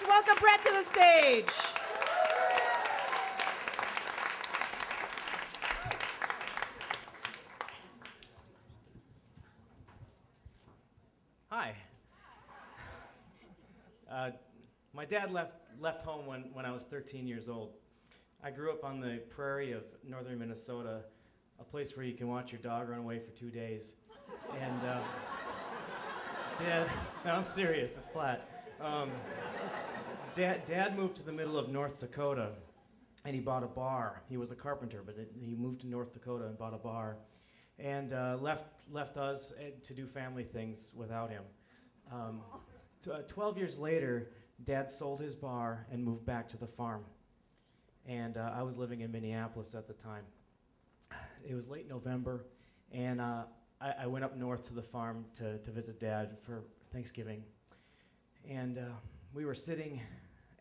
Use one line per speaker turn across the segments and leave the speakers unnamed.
welcome Brett to the stage.
Hi. My dad left home when I was 13 years old. I grew up on the prairie of northern Minnesota, a place where you can watch your dog run away for 2 days. And no, I'm serious, it's flat. Dad moved to the middle of North Dakota, and he bought a bar. He was a carpenter, but he moved to North Dakota and bought a bar, and left us to do family things without him. 12 years later, Dad sold his bar and moved back to the farm. And I was living in Minneapolis at the time. It was late November, and I went up north to the farm to visit Dad for Thanksgiving. And we were sitting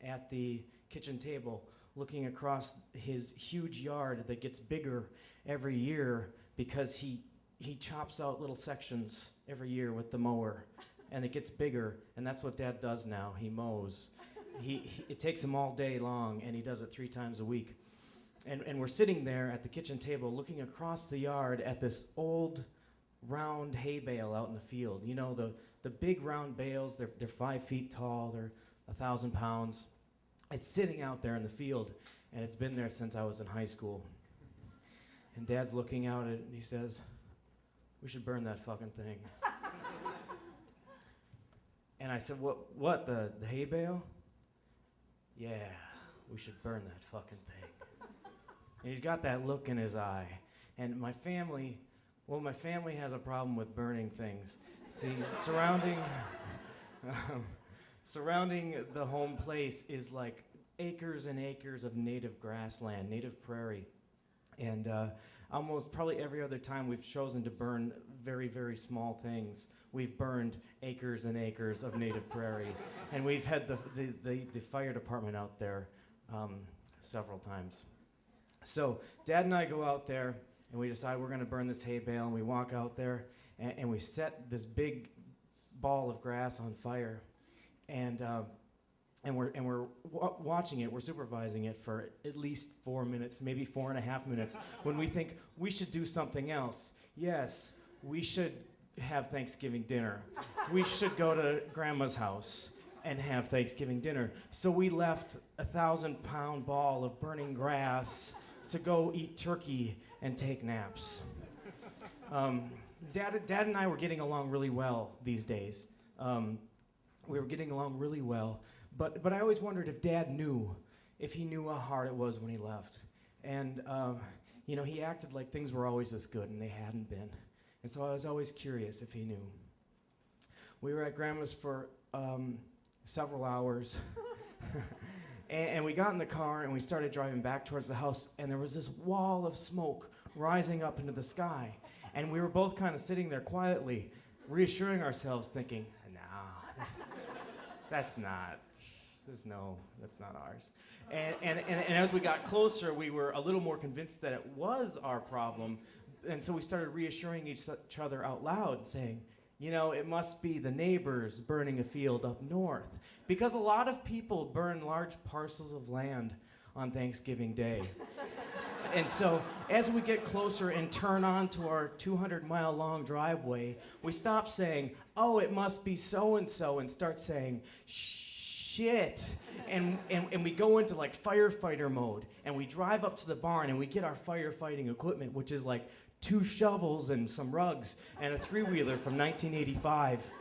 at the kitchen table looking across his huge yard that gets bigger every year because he chops out little sections every year with the mower, and it gets bigger, and that's what Dad does now. He mows. It takes him all day long, and he does it 3 times a week. And we're sitting there at the kitchen table looking across the yard at this old round hay bale out in the field. You know, the big round bales, they're 5 feet tall, they're 1,000 pounds. It's sitting out there in the field, and it's been there since I was in high school. And Dad's looking out at it, and he says, "We should burn that fucking thing." And I said, what, the hay bale? "Yeah, we should burn that fucking thing." And he's got that look in his eye. And my family has a problem with burning things. See, surrounding the home place is like acres and acres of native grassland, native prairie. And almost probably every other time we've chosen to burn very, very small things, we've burned acres and acres of native prairie. And we've had the fire department out there several times. So Dad and I go out there, and we decide we're going to burn this hay bale, and we walk out there, and we set this big ball of grass on fire. And we're watching it, we're supervising it for at least 4 minutes, maybe 4.5 minutes, when we think we should do something else. Yes, we should have Thanksgiving dinner. We should go to Grandma's house and have Thanksgiving dinner. So we left a 1,000-pound ball of burning grass to go eat turkey and take naps. Dad and I were getting along really well these days. We were getting along really well. But I always wondered if Dad knew, if he knew how hard it was when he left. And, he acted like things were always this good, and they hadn't been. And so I was always curious if he knew. We were at Grandma's for several hours. and we got in the car, and we started driving back towards the house, and there was this wall of smoke rising up into the sky. And we were both kind of sitting there quietly, reassuring ourselves, thinking, "No, that's not ours." And as we got closer, we were a little more convinced that it was our problem. And so we started reassuring each other out loud, saying, it must be the neighbors burning a field up north. Because a lot of people burn large parcels of land on Thanksgiving Day. And so as we get closer and turn onto our 200-mile-long driveway, we stop saying, "Oh, it must be so-and-so," and start saying, "Shit." And we go into like firefighter mode, and we drive up to the barn, and we get our firefighting equipment, which is like 2 shovels and some rugs and a 3-wheeler from 1985.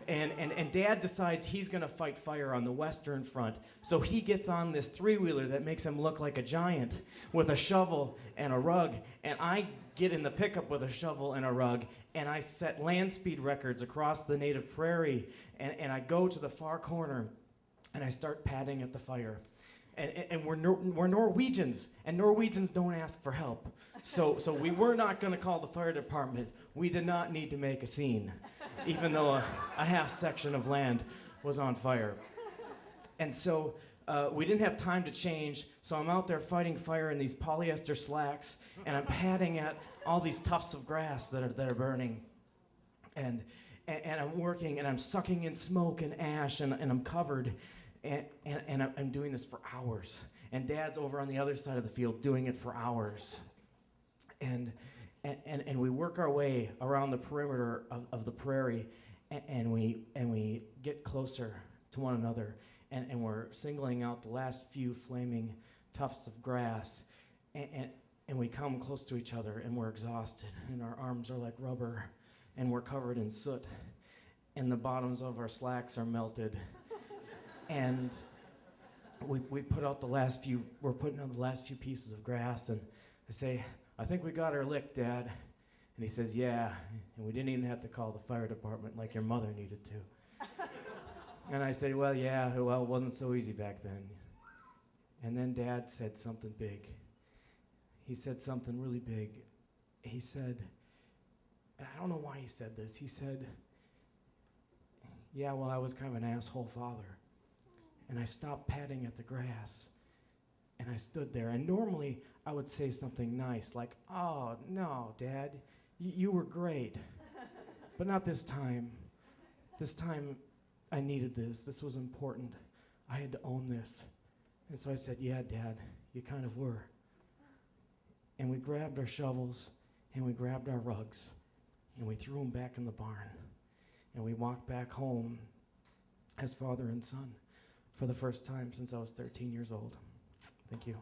And Dad decides he's going to fight fire on the Western Front. So he gets on this 3-wheeler that makes him look like a giant with a shovel and a rug. And I get in the pickup with a shovel and a rug, and I set land speed records across the native prairie. And I go to the far corner, and I start patting at the fire. And we're Norwegians, and Norwegians don't ask for help. So we were not going to call the fire department. We did not need to make a scene, even though a half section of land was on fire. And so we didn't have time to change, so I'm out there fighting fire in these polyester slacks, and I'm patting at all these tufts of grass that are burning. And I'm working, and I'm sucking in smoke and ash, and I'm covered. And I'm doing this for hours. And Dad's over on the other side of the field doing it for hours. And we work our way around the perimeter of the prairie, and we get closer to one another, and we're singling out the last few flaming tufts of grass, and we come close to each other, and we're exhausted, and our arms are like rubber, and we're covered in soot, and the bottoms of our slacks are melted, and we put out the last few. We're putting out the last few pieces of grass, and I say, "I think we got her licked, Dad." And he says, "Yeah, and we didn't even have to call the fire department like your mother needed to." And I say, "Well, yeah, well, it wasn't so easy back then." And then Dad said something big. He said something really big. He said, and I don't know why he said this, he said, "Yeah, well, I was kind of an asshole father." And I stopped patting at the grass. And I stood there, and normally I would say something nice, like, "Oh, no, Dad, you were great." But not this time. This time, I needed this. This was important. I had to own this. And so I said, "Yeah, Dad, you kind of were." And we grabbed our shovels, and we grabbed our rugs, and we threw them back in the barn. And we walked back home as father and son for the first time since I was 13 years old. Thank you.